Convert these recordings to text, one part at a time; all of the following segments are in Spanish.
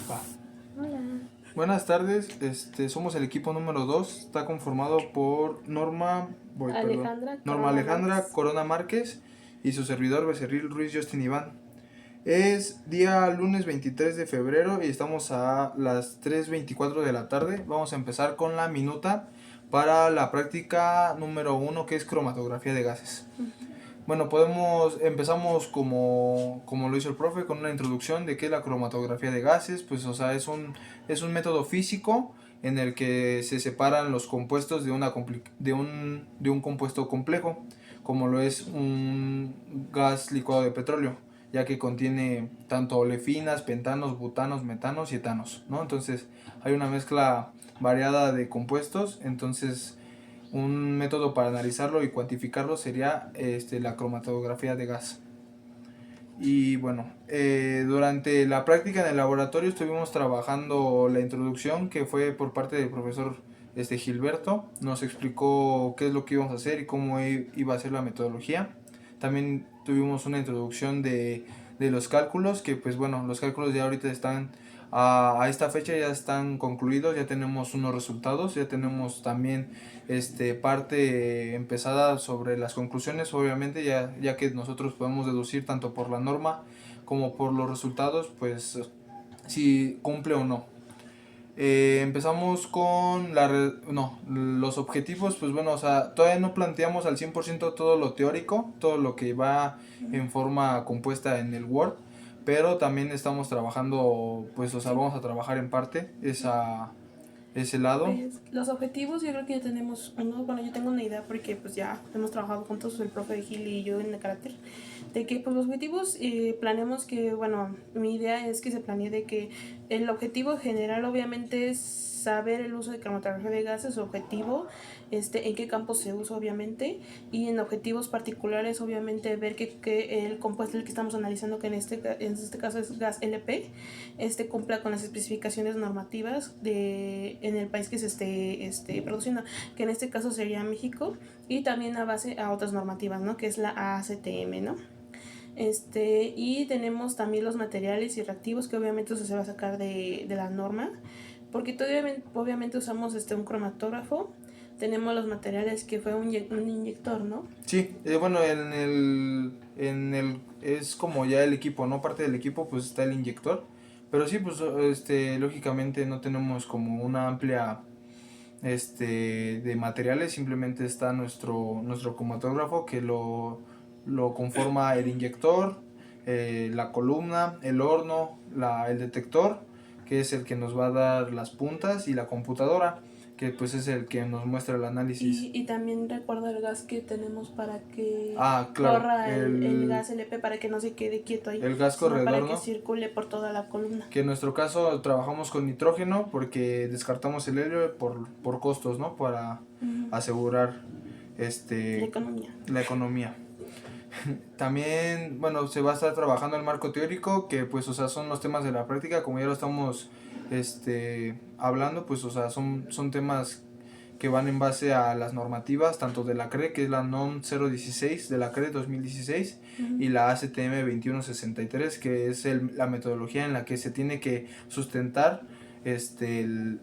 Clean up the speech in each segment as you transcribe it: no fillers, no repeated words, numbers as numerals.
Va. Hola. Buenas tardes, somos el equipo número 2, está conformado por Alejandra Norma Corona Alejandra Márquez. Corona Márquez y su servidor Becerril Ruiz Justin Iván. Es día lunes 23 de febrero y estamos a las 3:24 de la tarde. Vamos a empezar con la minuta para la práctica número 1, que es cromatografía de gases. Bueno, empezamos como lo hizo el profe, con una introducción de qué es la cromatografía de gases. Pues, o sea, es un método físico en el que se separan los compuestos de un compuesto complejo, como lo es un gas licuado de petróleo, ya que contiene tanto olefinas, pentanos, butanos, metanos y etanos, ¿no? Entonces, hay una mezcla variada de compuestos. Entonces, un método para analizarlo y cuantificarlo sería la cromatografía de gas. Y bueno, durante la práctica en el laboratorio estuvimos trabajando la introducción, que fue por parte del profesor Gilberto. Nos explicó qué es lo que íbamos a hacer y cómo iba a ser la metodología. También tuvimos una introducción de los cálculos, que pues bueno, los cálculos ya ahorita están a esta fecha, ya están concluidos, ya tenemos unos resultados, ya tenemos también parte empezada sobre las conclusiones. Obviamente, ya que nosotros podemos deducir tanto por la norma como por los resultados, pues si cumple o no. Empezamos con los objetivos. Pues bueno, o sea, todavía no planteamos al 100% todo lo teórico, todo lo que va en forma compuesta en el Word, pero también estamos trabajando, pues, o sea, Sí. vamos a trabajar en parte ese lado. Pues los objetivos yo creo que ya tenemos uno, bueno, yo tengo una idea porque pues ya hemos trabajado juntos el profe Gil y yo en el carácter de que pues los objetivos planeamos que, bueno, mi idea es que se planee de que el objetivo general obviamente es saber el uso de cromatografía de gases, su objetivo, en qué campo se usa obviamente, y en objetivos particulares obviamente ver que el compuesto el que estamos analizando, que en este caso es gas LP, cumpla con las especificaciones normativas en el país que se esté produciendo, que en este caso sería México, y también a base a otras normativas, ¿no? Que es la ACTM, ¿no? Y tenemos también los materiales y reactivos que obviamente eso se va a sacar de la norma, porque todavía, obviamente usamos un cromatógrafo, tenemos los materiales que fue un inyector, ¿no? Sí, bueno, es como ya el equipo, ¿no? Parte del equipo pues está el inyector, pero sí, pues lógicamente no tenemos como una amplia de materiales. Simplemente está nuestro cromatógrafo, que lo conforma el inyector, la columna, el horno, el detector, que es el que nos va a dar las puntas, y la computadora, que pues es el que nos muestra el análisis. Y también recuerdo el gas que tenemos para que Ah, claro, corra el gas LP, para que no se quede quieto ahí, el gas sino para corredor, que ¿no? circule por toda la columna. Que en nuestro caso trabajamos con nitrógeno porque descartamos el helio por costos, ¿no? Para asegurar La este economía. la economía. También, bueno, se va a estar trabajando el marco teórico, que pues, o sea, son los temas de la práctica, como ya lo estamos hablando. Pues, o sea, son temas que van en base a las normativas, tanto de la CRE, que es la NOM 016 de la CRE 2016, y la ACTM 2163, que es la metodología en la que se tiene que sustentar el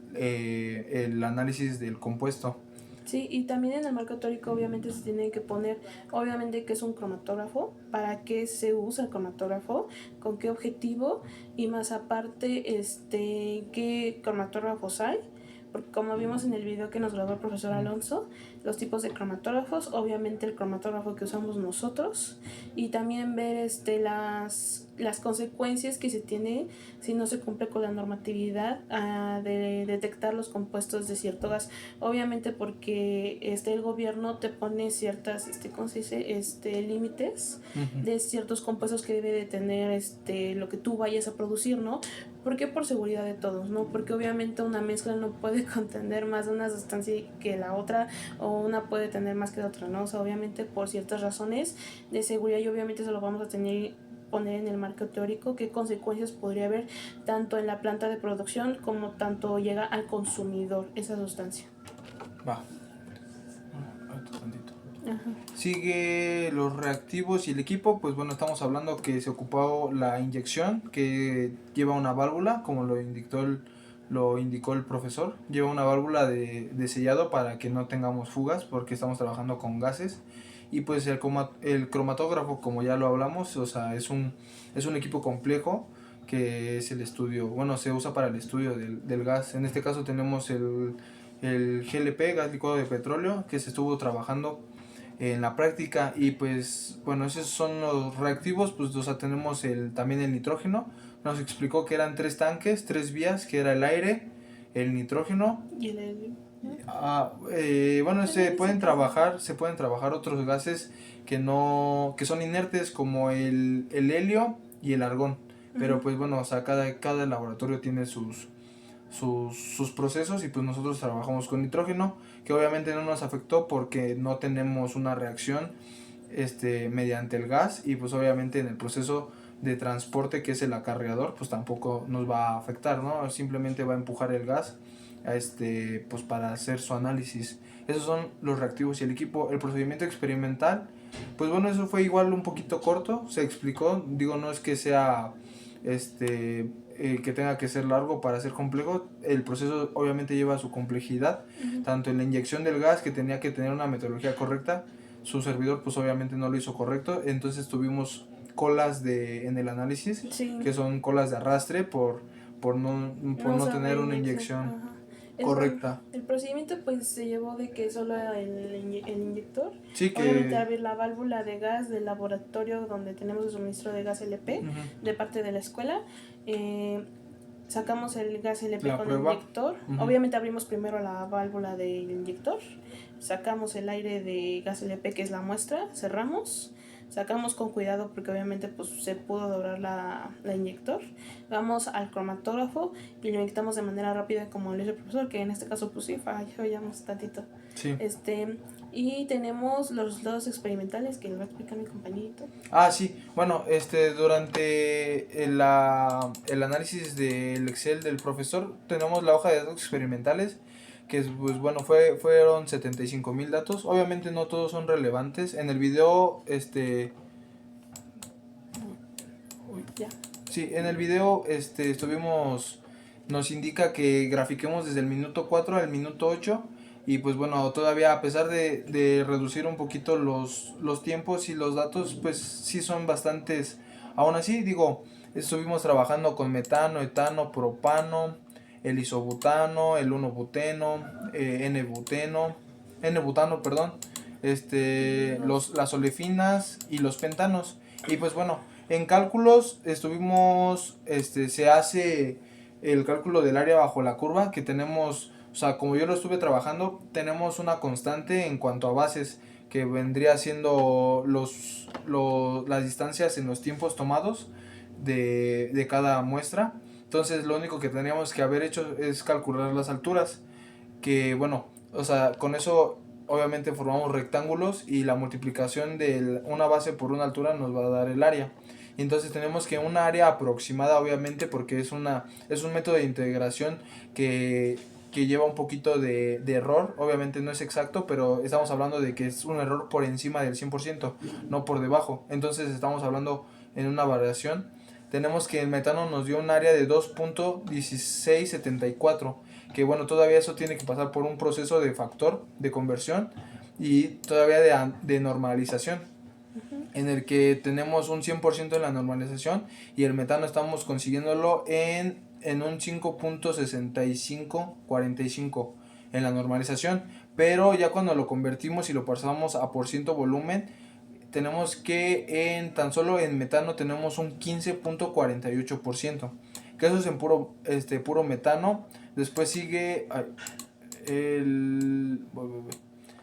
análisis del compuesto. Sí, y también en el marco teórico obviamente se tiene que poner, obviamente, que es un cromatógrafo, para qué se usa el cromatógrafo, con qué objetivo, y más aparte, qué cromatógrafos hay, porque como vimos en el video que nos grabó el profesor Alonso, los tipos de cromatógrafos, obviamente el cromatógrafo que usamos nosotros, y también ver las consecuencias que se tiene si no se cumple con la normatividad de detectar los compuestos de cierto gas. Obviamente porque el gobierno te pone ciertas, ¿cómo se dice? Límites de ciertos compuestos que debe de tener lo que tú vayas a producir, ¿no? Porque por seguridad de todos, ¿no? Porque obviamente una mezcla no puede contener más de una sustancia que la otra, o una puede tener más que la otra, ¿no? O sea, obviamente por ciertas razones de seguridad, y obviamente se lo vamos a poner en el marco teórico, qué consecuencias podría haber tanto en la planta de producción como tanto llega al consumidor esa sustancia. Va. Tantito. Ajá. Sigue los reactivos y el equipo, pues bueno, estamos hablando que se ocupó la inyección que lleva una válvula, como lo indicó el profesor, lleva una válvula de sellado para que no tengamos fugas porque estamos trabajando con gases. Y pues el cromatógrafo, como ya lo hablamos, o sea, es un equipo complejo que es el estudio, bueno, se usa para el estudio del gas. En este caso tenemos el GLP, gas licuado de petróleo, que se estuvo trabajando en la práctica. Y pues bueno, esos son los reactivos. Pues o sea, tenemos también el nitrógeno. Nos explicó que eran tres tanques, tres vías, que era el aire, el nitrógeno. Y el helio, ¿no? Bueno, También dice que se pueden trabajar otros gases que son inertes, como el helio y el argón. Pero Ujú. pues bueno, o sea, cada laboratorio tiene sus procesos. Y pues nosotros trabajamos con nitrógeno, que obviamente no nos afectó porque no tenemos una reacción mediante el gas. Y pues obviamente en el proceso de transporte, que es el acarreador, pues tampoco nos va a afectar, ¿no? Simplemente va a empujar el gas pues para hacer su análisis. Esos son los reactivos y el equipo. El procedimiento experimental, pues bueno, eso fue igual un poquito corto, se explicó. Digo, no es que sea que tenga que ser largo para ser complejo. El proceso obviamente lleva su complejidad, Ujú. tanto en la inyección del gas, que tenía que tener una metodología correcta. Su servidor pues obviamente no lo hizo correcto, entonces tuvimos colas en el análisis, Sí, que son colas de arrastre por no, por no no sabe tener una inyección. inyección Ajá. Bueno, correcta. el procedimiento pues se llevó de que solo era el inyector. Sí, Obviamente que... abrir la válvula de gas del laboratorio donde tenemos el suministro de gas LP Ujú. de parte de la escuela. Eh, Sacamos el gas LP La con el prueba. inyector. Ujú. Obviamente abrimos primero la válvula del inyector. Sacamos el aire de gas LP, que es la muestra. Cerramos. Sacamos con cuidado porque obviamente pues se pudo doblar la inyector. Vamos al cromatógrafo y lo inyectamos de manera rápida como lo hizo el profesor, que en este caso pues sí fallamos tantito. Sí. Y tenemos los resultados experimentales que lo va a explicar mi compañerito. Sí, bueno, durante el análisis del Excel del profesor tenemos la hoja de datos experimentales, que pues bueno, fueron 75,000 datos. Obviamente no todos son relevantes. En el video, Ya. sí, en el video nos indica que grafiquemos desde el minuto 4 al minuto 8. Y pues bueno, todavía a pesar de reducir un poquito los tiempos y los datos, pues sí son bastantes. Aún así, digo, estuvimos trabajando con metano, etano, propano, el isobutano, el 1-buteno, N-butano, perdón, las olefinas y los pentanos. Y pues bueno, en cálculos se hace el cálculo del área bajo la curva, que tenemos, o sea, como yo lo estuve trabajando, tenemos una constante en cuanto a bases, que vendría siendo las distancias en los tiempos tomados de cada muestra. Entonces lo único que teníamos que haber hecho es calcular las alturas, que bueno, o sea, con eso obviamente formamos rectángulos y la multiplicación de una base por una altura nos va a dar el área. Entonces tenemos que un área aproximada, obviamente, porque es un método de integración que lleva un poquito de error. Obviamente no es exacto, pero estamos hablando de que es un error por encima del 100%, no por debajo. Entonces estamos hablando en una variación. Tenemos que el metano nos dio un área de 2.1674, que bueno, todavía eso tiene que pasar por un proceso de factor de conversión y todavía de normalización, Uh-huh. en el que tenemos un 100% en la normalización, y el metano estamos consiguiéndolo en un 5.6545 en la normalización. Pero ya cuando lo convertimos y lo pasamos a por ciento volumen, tenemos que tan solo en metano tenemos un 15.48%, que eso es en puro metano. Después el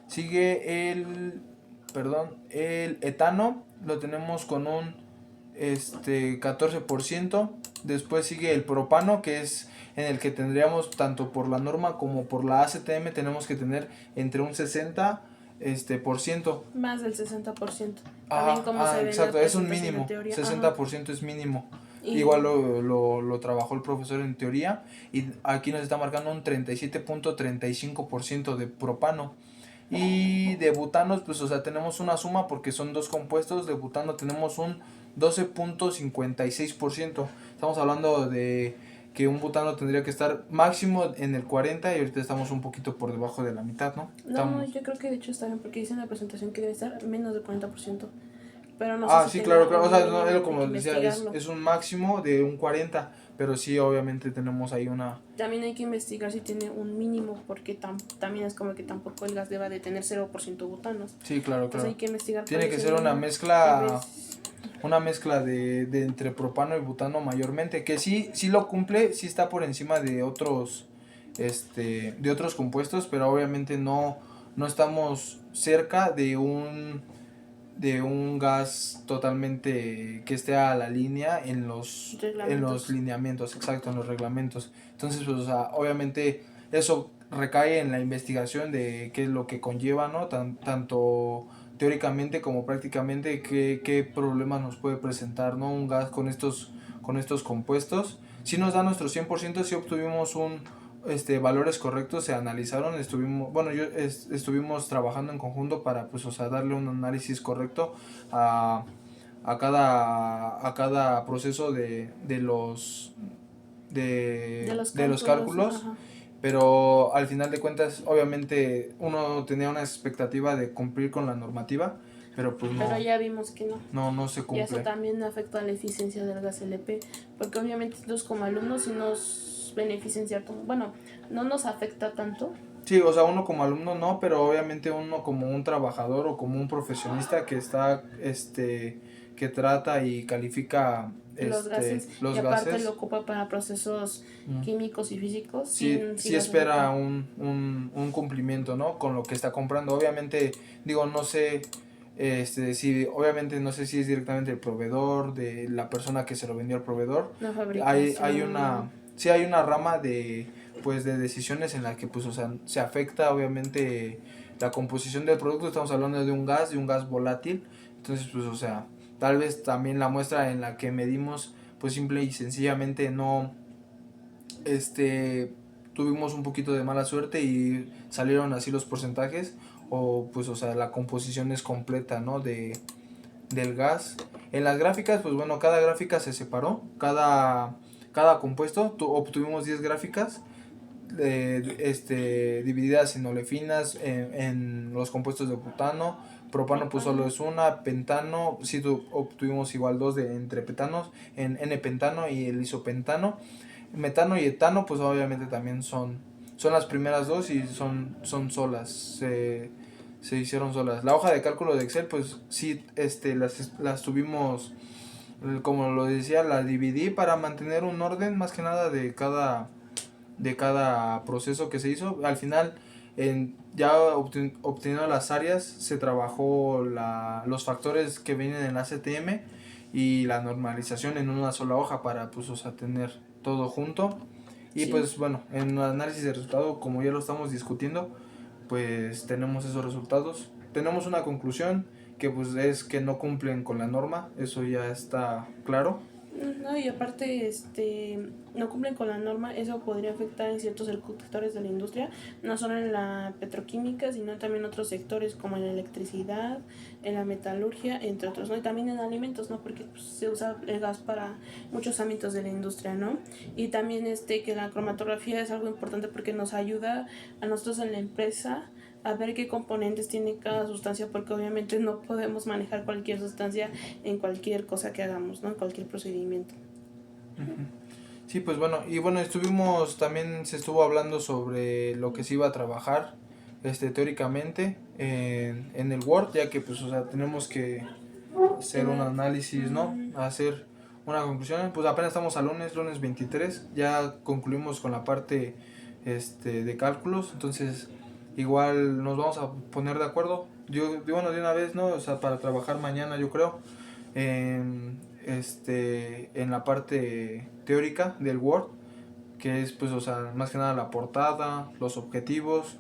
sigue el etano, lo tenemos con un 14%. Después sigue el propano, que es en el que tendríamos, tanto por la norma como por la ACTM, tenemos que tener entre un 60%. Más del 60%. También como se ve en la Exacto, es un presentación de mínimo, teoría. 60% es mínimo. Y Igual lo trabajó el profesor en teoría, y aquí nos está marcando un 37.35% de propano. Y de butanos, pues, o sea, tenemos una suma porque son dos compuestos. De butano tenemos un 12.56%. Estamos hablando de que un butano tendría que estar máximo en el 40 y ahorita estamos un poquito por debajo de la mitad, ¿no? No, yo creo que de hecho está bien porque dice en la presentación que debe estar menos del 40%. Pero no sé Ah, si sí, tenga claro, claro. O un sea, mínimo, no, hay como que decía, investigarlo. es un máximo de un 40, pero sí, obviamente tenemos ahí una... También hay que investigar si tiene un mínimo porque también es como que tampoco el gas deba de tener 0% butanos. Sí, claro, Entonces claro. hay que investigar cuál Tiene es que el ser mínimo. A ver, una mezcla de entre propano y butano mayormente, que sí, sí lo cumple, sí está por encima de otros compuestos, pero obviamente no estamos cerca de un gas totalmente que esté a la línea en los reglamentos. lineamientos, exacto, en los reglamentos. Entonces, pues, o sea, obviamente eso recae en la investigación de qué es lo que conlleva, ¿no? Tanto teóricamente como prácticamente qué problemas nos puede presentar, ¿no? Un gas con estos compuestos. Si nos da nuestro 100%, si obtuvimos valores correctos, se analizaron, estuvimos trabajando en conjunto para, pues, o sea, darle un análisis correcto a, a cada proceso de los cálculos, Ajá. pero al final de cuentas, obviamente, uno tenía una expectativa de cumplir con la normativa, pero pues Pero ya vimos que no. no se Y eso cumple. también afecta a la eficiencia del gas LP, porque obviamente nosotros como alumnos sí nos beneficia en cierto, bueno, no nos afecta tanto. Sí, o sea, uno como alumno no, pero obviamente uno como un trabajador o como un profesionista que está, que trata y califica, Los gases, y los aparte lo gases, ocupa para procesos químicos y físicos, sí nos espera afecta. un cumplimiento, ¿no? Con lo que está comprando. Obviamente, digo, no sé, si, obviamente no sé si es directamente el proveedor, de la persona que se lo vendió al proveedor. La Hay fabricación. sí hay una rama pues, de decisiones en la que, pues, o sea, se afecta, obviamente, la composición del producto. Estamos hablando de un gas volátil. Entonces, pues, o sea, tal vez también la muestra en la que medimos, pues, simple y sencillamente no, tuvimos un poquito de mala suerte y salieron así los porcentajes, o pues, o sea, la composición es completa, ¿no? Del gas. En las gráficas, pues bueno, cada gráfica se separó, cada compuesto, obtuvimos 10 gráficas, divididas en olefinas, en los compuestos de butano. Propano pues solo es una. Pentano sí obtuvimos igual dos de entre petanos, en N-pentano y el isopentano. Metano y etano pues obviamente también son las primeras dos y son solas, se hicieron solas. La hoja de cálculo de Excel pues sí, las tuvimos, como lo decía, la dividí para mantener un orden más que nada de cada proceso que se hizo. Al final, ya obteniendo las áreas, se trabajó los factores que vienen en la CTM y la normalización en una sola hoja para, pues, o sea, tener todo junto. Y Sí. pues bueno, en el análisis de resultado, como ya lo estamos discutiendo, pues tenemos esos resultados. Tenemos una conclusión que pues es que no cumplen con la norma, eso ya está claro. No, y aparte, no cumplen con la norma, eso podría afectar en ciertos sectores de la industria, no solo en la petroquímica, sino también en otros sectores como en la electricidad, en la metalurgia, entre otros, ¿no? Y también en alimentos, ¿no? Porque pues, se usa el gas para muchos ámbitos de la industria, ¿no? Y también que la cromatografía es algo importante porque nos ayuda a nosotros en la empresa a ver qué componentes tiene cada sustancia, porque obviamente no podemos manejar cualquier sustancia en cualquier cosa que hagamos, ¿no? En cualquier procedimiento. Sí, pues bueno, y bueno, también se estuvo hablando sobre lo que se iba a trabajar, teóricamente en el Word, ya que pues, o sea, tenemos que hacer un análisis, ¿no? Hacer una conclusión. Pues apenas estamos a lunes 23, ya concluimos con la parte de cálculos, entonces igual nos vamos a poner de acuerdo. Bueno, de una vez, ¿no? O sea, para trabajar mañana, yo creo, en la parte teórica del Word, que es, pues, o sea, más que nada la portada, los objetivos.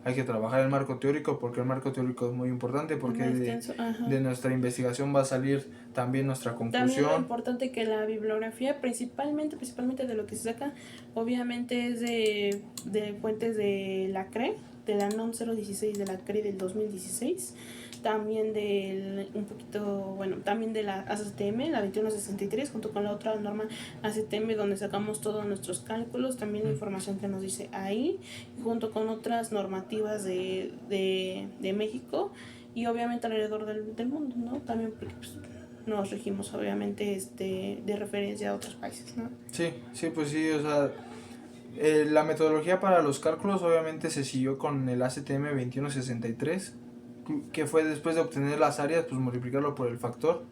Hay que trabajar el marco teórico porque el marco teórico es muy importante, porque Muy extenso, ajá. de nuestra investigación va a salir también nuestra También lo conclusión. importante que la bibliografía, principalmente de lo que se saca, obviamente es de fuentes de la CRE, de la NOM 016 de la CRE del 2016, también un poquito, bueno, también de la ACTM, la 2163, junto con la otra norma ACTM donde sacamos todos nuestros cálculos, también la información que nos dice ahí, junto con otras normativas de México y obviamente alrededor del mundo, ¿no? También porque pues, nos regimos obviamente de referencia a otros países, ¿no? Sí, sí, pues sí, o sea, la metodología para los cálculos obviamente se siguió con el ACTM 2163, que fue después de obtener las áreas, pues multiplicarlo por el factor.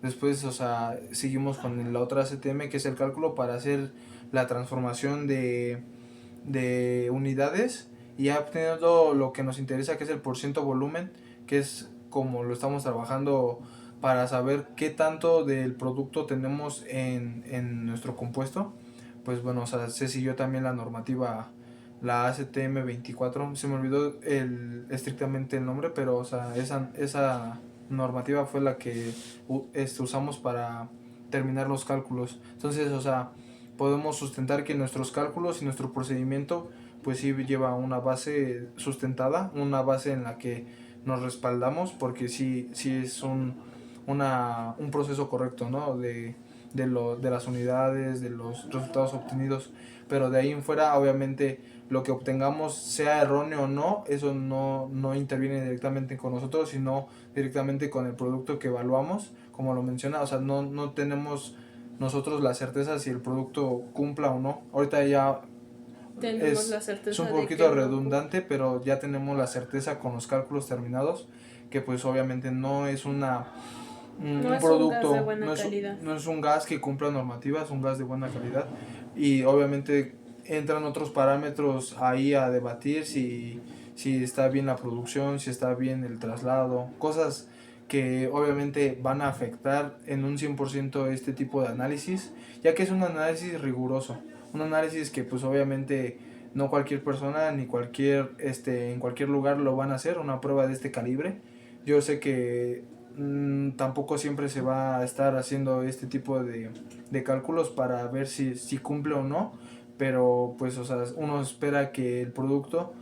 Después, o sea, seguimos con la otra ACTM, que es el cálculo para hacer la transformación de unidades, y ya obteniendo lo que nos interesa, que es el porciento volumen, que es como lo estamos trabajando para saber qué tanto del producto tenemos en nuestro compuesto. Pues bueno, o sea, se siguió también la normativa, la ACTM 24, se me olvidó estrictamente el nombre, pero o sea, esa normativa fue la que usamos para terminar los cálculos. Entonces, o sea, podemos sustentar que nuestros cálculos y nuestro procedimiento pues sí lleva una base sustentada, una base en la que nos respaldamos, porque sí es un proceso correcto, ¿no? De las unidades, de los resultados obtenidos, pero de ahí en fuera obviamente lo que obtengamos, sea erróneo o no, eso no interviene directamente con nosotros, sino directamente con el producto que evaluamos, como lo menciona, o sea, no tenemos nosotros la certeza si el producto cumpla o no. Ahorita ya tenemos la es certeza un de poquito que redundante, pero ya tenemos la certeza con los cálculos terminados, que pues obviamente no es un no es un gas de producto, buena calidad. no es un gas que cumpla normativas, es un gas de buena calidad, y obviamente entran otros parámetros ahí a debatir, si está bien la producción, si está bien el traslado, cosas que obviamente van a afectar en un 100% este tipo de análisis, ya que es un análisis riguroso, un análisis que pues obviamente no cualquier persona ni en cualquier lugar lo van a hacer, una prueba de este calibre. Yo sé que tampoco siempre se va a estar haciendo este tipo de cálculos para ver si cumple o no, pero pues o sea, uno espera que el producto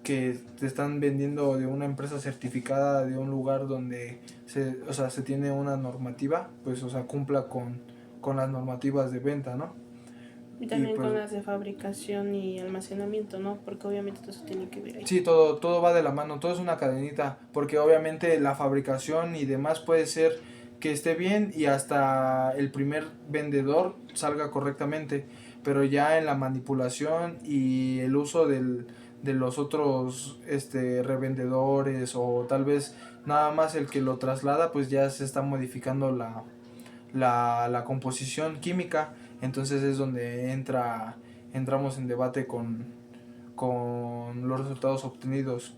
que te están vendiendo de una empresa certificada, de un lugar donde se tiene una normativa, pues o sea, cumpla con las normativas de venta, ¿no? Y Y también pues con las de fabricación y almacenamiento, ¿no? Porque obviamente todo eso tiene que ver ahí. sí, todo va de la mano, todo es una cadenita, porque obviamente la fabricación y demás puede ser que esté bien y hasta el primer vendedor salga correctamente, pero ya en la manipulación y el uso de los otros revendedores, o tal vez nada más el que lo traslada, pues ya se está modificando la composición química. Entonces es donde entramos en debate con los resultados obtenidos.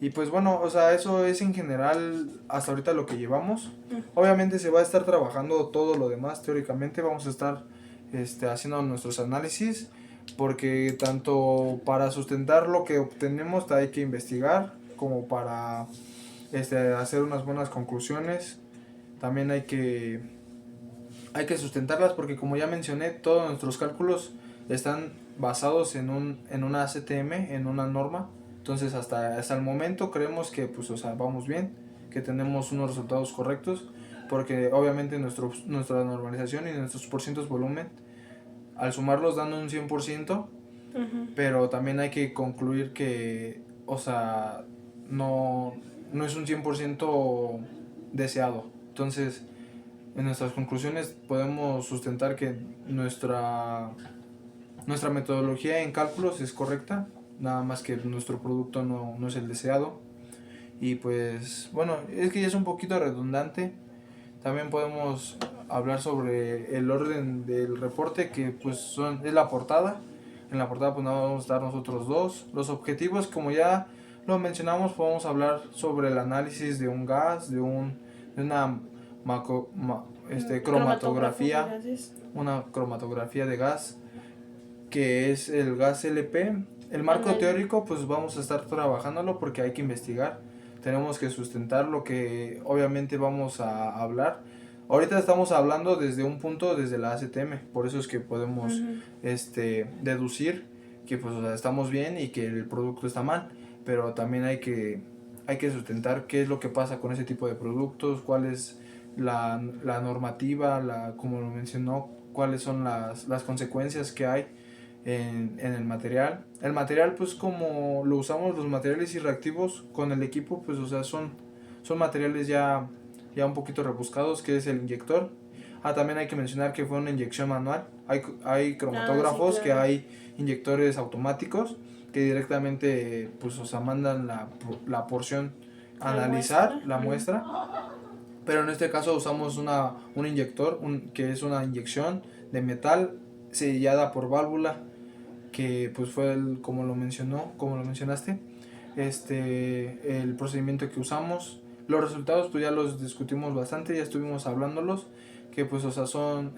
Y pues bueno, o sea, eso es en general hasta ahorita lo que llevamos. Obviamente se va a estar trabajando todo lo demás, teóricamente vamos a estar haciendo nuestros análisis, porque tanto para sustentar lo que obtenemos hay que investigar, como para hacer unas buenas conclusiones. También hay que sustentarlas, porque como ya mencioné, todos nuestros cálculos están basados en una ACTM, en una norma. Entonces hasta el momento creemos que pues, o sea, vamos bien, que tenemos unos resultados correctos, porque obviamente nuestra normalización y nuestros porcientos volumen, al sumarlos dan un 100%, pero también hay que concluir que, o sea, no es un 100% deseado. Entonces, en nuestras conclusiones podemos sustentar que nuestra metodología en cálculos es correcta, nada más que nuestro producto no es el deseado. Y pues bueno, es que ya es un poquito redundante. También podemos hablar sobre el orden del reporte, que pues es la portada. En la portada pues nada, vamos a estar nosotros dos. Los objetivos, como ya lo mencionamos, podemos hablar sobre el análisis de un gas, de una cromatografía, una cromatografía de gas, que es el gas LP. El marco teórico pues vamos a estar trabajándolo, porque hay que investigar, tenemos que sustentar lo que obviamente vamos a hablar. Ahorita estamos hablando desde un punto, desde la ACTM, por eso es que podemos deducir que pues o sea, estamos bien y que el producto está mal, pero también hay que sustentar qué es lo que pasa con ese tipo de productos, cuál es la normativa, como lo mencionó, cuáles son las consecuencias que hay en el material. El material, pues como lo usamos, los materiales y reactivos con el equipo, pues o sea, son materiales ya un poquito rebuscados, que es el inyector. También hay que mencionar que fue una inyección manual. Hay cromatógrafos, sí, claro. que hay inyectores automáticos que directamente pues o sea, mandan la porción a analizar la muestra. Pero en este caso usamos un inyector, que es una inyección de metal sellada por válvula, que pues fue como lo mencionaste, el procedimiento que usamos. Los resultados pues ya los discutimos bastante, ya estuvimos hablándolos, que pues o sea son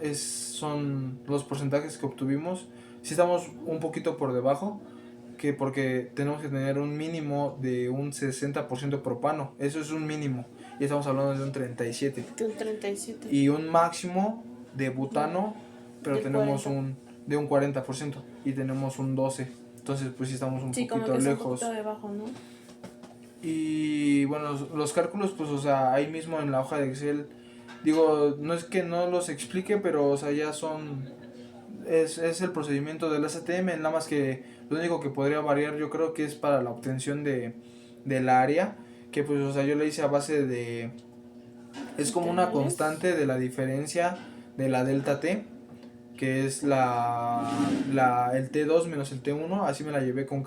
los porcentajes que obtuvimos. Si estamos un poquito por debajo, que porque tenemos que tener un mínimo de un 60% propano, eso es un mínimo, y estamos hablando de un 37. De un 37. Y un máximo de butano, pero de tenemos 40. de un 40% y tenemos un 12. Entonces pues sí estamos un poquito como que lejos. Es un poquito debajo, ¿no? Y bueno, los cálculos pues o sea, ahí mismo en la hoja de Excel, digo, no es que no los explique, pero o sea, ya es el procedimiento del STM, nada más que lo único que podría variar yo creo que es para la obtención del área, que pues o sea, yo le hice a base de, es como una constante de la diferencia de la delta T, que es el T2 menos el T1, así me la llevé con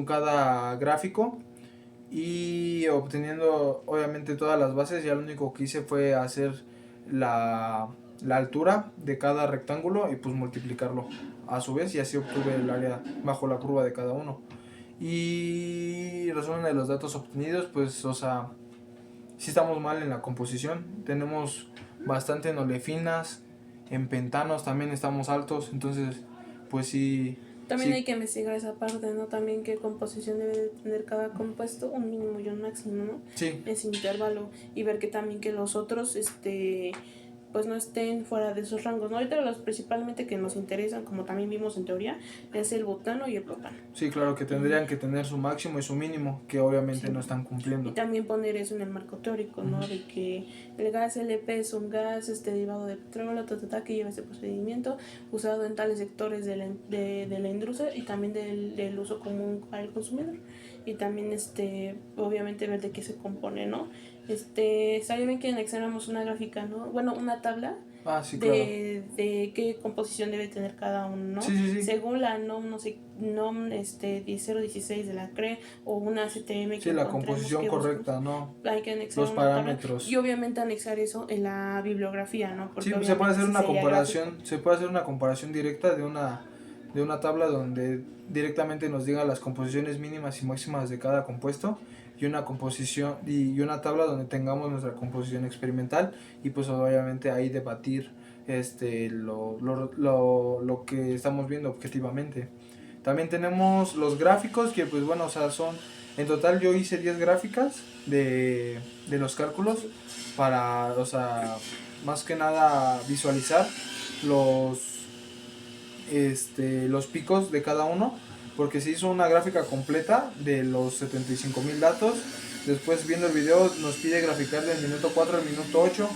cada gráfico, y obteniendo obviamente todas las bases. Ya lo único que hice fue hacer la altura de cada rectángulo y pues multiplicarlo a su vez, y así obtuve el área bajo la curva de cada uno. Y resumen de los datos obtenidos, pues o sea, sí estamos mal en la composición, tenemos bastante en olefinas, en pentanos también estamos altos, entonces pues sí. También hay que investigar esa parte, ¿no? También qué composición debe de tener cada compuesto, un mínimo y un máximo, ¿no? Sí. Ese intervalo, y ver que también que los otros, pues no estén fuera de esos rangos, ¿no? Ahorita los principalmente que nos interesan, como también vimos en teoría, es el butano y el propano. Sí, claro, que tendrían que tener su máximo y su mínimo, que obviamente no están cumpliendo. Y también poner eso en el marco teórico, ¿no? De que el gas LP es un gas derivado de petróleo, que lleva ese procedimiento, usado en tales sectores de la industria y también del uso común al consumidor. Y también, obviamente, ver de qué se compone, ¿no? Estaría bien que anexáramos una gráfica, ¿no? Bueno, una tabla. Sí, claro. De qué composición debe tener cada uno, ¿no? Sí. Según la NOM, no sé, NOM 016 de la CRE o una CTM que la composición correcta, ¿no? Hay que anexar los parámetros. Y obviamente anexar eso en la bibliografía, ¿no? Porque se puede hacer una comparación, directa de una tabla donde directamente nos diga las composiciones mínimas y máximas de cada compuesto, y una composición y una tabla donde tengamos nuestra composición experimental, y pues obviamente ahí debatir lo que estamos viendo objetivamente. También tenemos los gráficos, que pues bueno, o sea, son en total yo hice 10 gráficas de los cálculos para, o sea, más que nada visualizar los picos de cada uno, porque se hizo una gráfica completa de los 75,000 datos. Después, viendo el video, nos pide graficar del minuto 4 al minuto 8,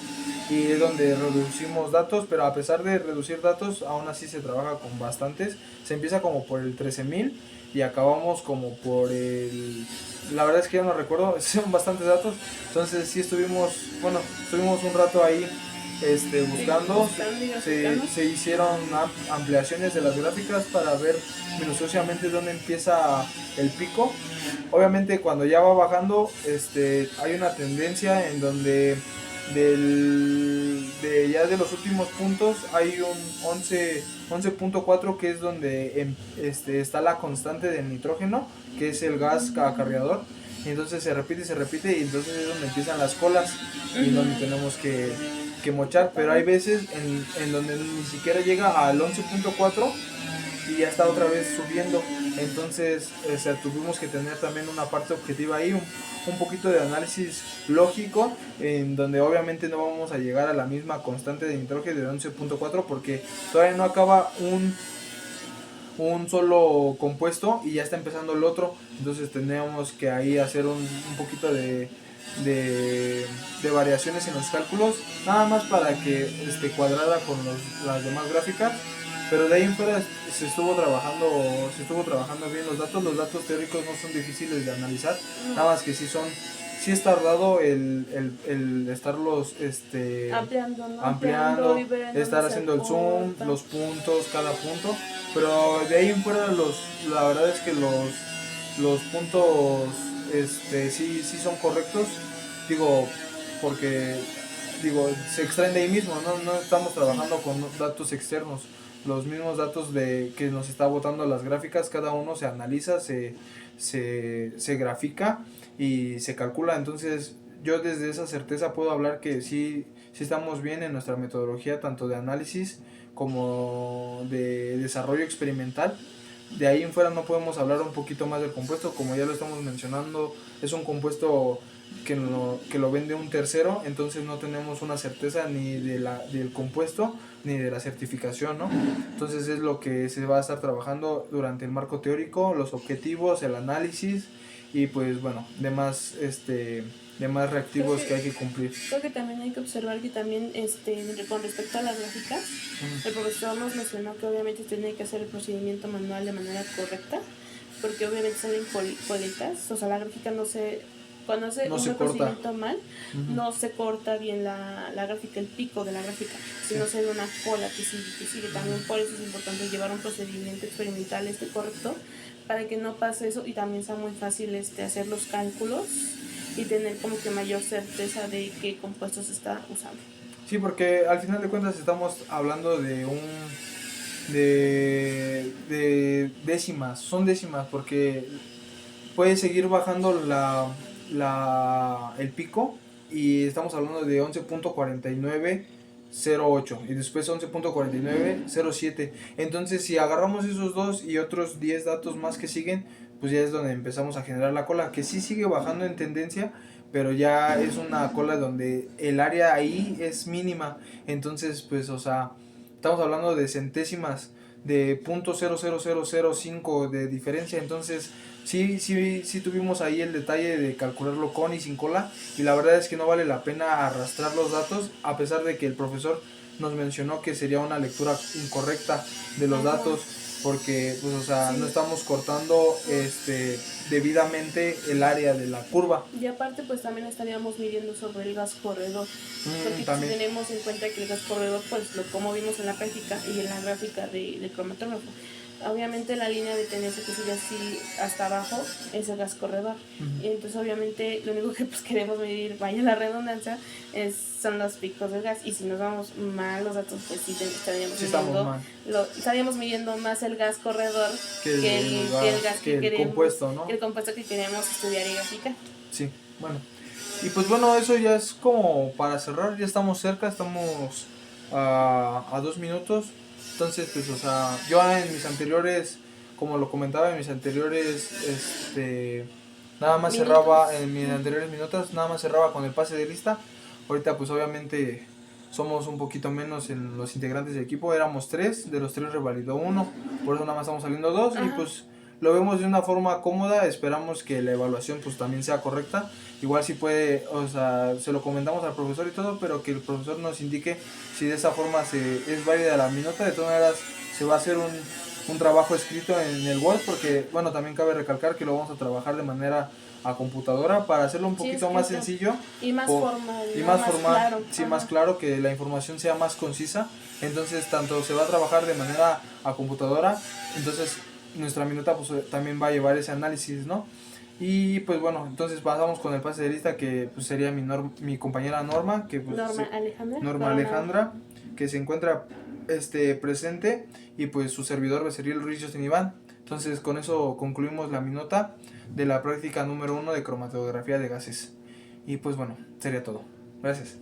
y es donde reducimos datos, pero a pesar de reducir datos, aún así se trabaja con bastantes. Se empieza como por el 13,000 y acabamos como por el... La verdad es que ya no recuerdo, son bastantes datos. Entonces sí estuvimos un rato ahí buscando. Se hicieron ampliaciones de las gráficas para ver minuciosamente dónde empieza el pico. Obviamente cuando ya va bajando, hay una tendencia en donde ya de los últimos puntos hay un 11.4, que es donde está la constante del nitrógeno, que es el gas acarreador, y entonces se repite, y entonces es donde empiezan las colas y donde tenemos que mochar. Pero hay veces en donde ni siquiera llega al 11.4 y ya está otra vez subiendo. Entonces tuvimos que tener también una parte objetiva ahí, un poquito de análisis lógico, en donde obviamente no vamos a llegar a la misma constante de nitrógeno de 11.4 porque todavía no acaba un solo compuesto y ya está empezando el otro. Entonces tenemos que ahí hacer un poquito de variaciones en los cálculos, nada más para que cuadrara con las demás gráficas. Pero de ahí en fuera se estuvo trabajando bien los datos teóricos no son difíciles de analizar, nada más que sí es tardado el estarlos ampliando, ¿no? ampliando, Y ver en estar dónde se haciendo el zoom, acorta. los puntos, cada punto. Pero de ahí en fuera la verdad es que los puntos sí son correctos. Digo, porque se extraen de ahí mismo, no estamos trabajando con datos externos. Los mismos datos que nos está botando las gráficas, cada uno se analiza, se grafica y se calcula. Entonces yo desde esa certeza puedo hablar que sí estamos bien en nuestra metodología, tanto de análisis como de desarrollo experimental. De ahí en fuera no podemos hablar un poquito más del compuesto, como ya lo estamos mencionando, es un compuesto que lo vende un tercero, entonces no tenemos una certeza ni del compuesto ni de la certificación, ¿no? Entonces es lo que se va a estar trabajando durante el marco teórico, los objetivos, el análisis y pues bueno, demás reactivos que hay que cumplir. Creo que también hay que observar que también con respecto a las gráficas, el profesor nos mencionó que obviamente tiene que hacer el procedimiento manual de manera correcta, porque obviamente salen colitas, o sea, la gráfica cuando hace un procedimiento mal, no se corta bien la gráfica, el pico de la gráfica, sino se ve una cola que sigue. También por eso es importante llevar un procedimiento experimental correcto, para que no pase eso y también sea muy fácil hacer los cálculos y tener como que mayor certeza de qué compuestos se está usando. Sí, porque al final de cuentas estamos hablando de de décimas, son décimas, porque puede seguir bajando el pico y estamos hablando de 11.4908 y después 11.4907. Entonces si agarramos esos dos y otros 10 datos más que siguen, pues ya es donde empezamos a generar la cola, que sí sigue bajando en tendencia, pero ya es una cola donde el área ahí es mínima. Entonces pues o sea, estamos hablando de centésimas, de .00005 de diferencia. Entonces sí tuvimos ahí el detalle de calcularlo con y sin cola, y la verdad es que no vale la pena arrastrar los datos, a pesar de que el profesor nos mencionó que sería una lectura incorrecta de los datos, porque pues o sea, no estamos cortando debidamente el área de la curva. Y aparte pues también estaríamos midiendo sobre el gas corredor, porque si tenemos en cuenta que el gas corredor, pues como vimos en la práctica y en la gráfica del cromatógrafo, obviamente la línea de tendencia que sigue así hasta abajo es el gas corredor. Y entonces obviamente lo único que pues queremos medir, vaya la redundancia, son los picos del gas, y si nos vamos mal los datos, pues sí estaríamos midiendo más el gas corredor que el gas que queremos, compuesto, ¿no? que el compuesto que queremos estudiar y graficar. Sí, bueno. Y pues bueno, eso ya es como para cerrar, ya estamos cerca, estamos a 2 minutos. Entonces, pues, o sea, yo en mis anteriores, como lo comentaba, en mis anteriores, nada más cerraba, en mis anteriores minutos, nada más cerraba con el pase de lista. Ahorita, pues, obviamente, somos un poquito menos en los integrantes del equipo, éramos 3, de los 3 revalidó 1, por eso nada más estamos saliendo 2, y pues lo vemos de una forma cómoda, esperamos que la evaluación pues también sea correcta. Igual si puede, o sea, se lo comentamos al profesor y todo, pero que el profesor nos indique si de esa forma es válida la minuta. De todas maneras se va a hacer un trabajo escrito en el Word, porque bueno, también cabe recalcar que lo vamos a trabajar de manera a computadora para hacerlo un poquito más sencillo y más formal, y más formal, claro. Más claro, que la información sea más concisa. Entonces tanto se va a trabajar de manera a computadora, entonces nuestra minuta pues también va a llevar ese análisis, ¿no? Y pues bueno, entonces pasamos con el pase de lista, que pues sería mi compañera Norma, que pues Norma Alejandra, que se encuentra presente, y pues su servidor Becerril Ruiz Justin Iván. Entonces con eso concluimos la minuta de la práctica número 1 de cromatografía de gases. Y pues bueno, sería todo. Gracias.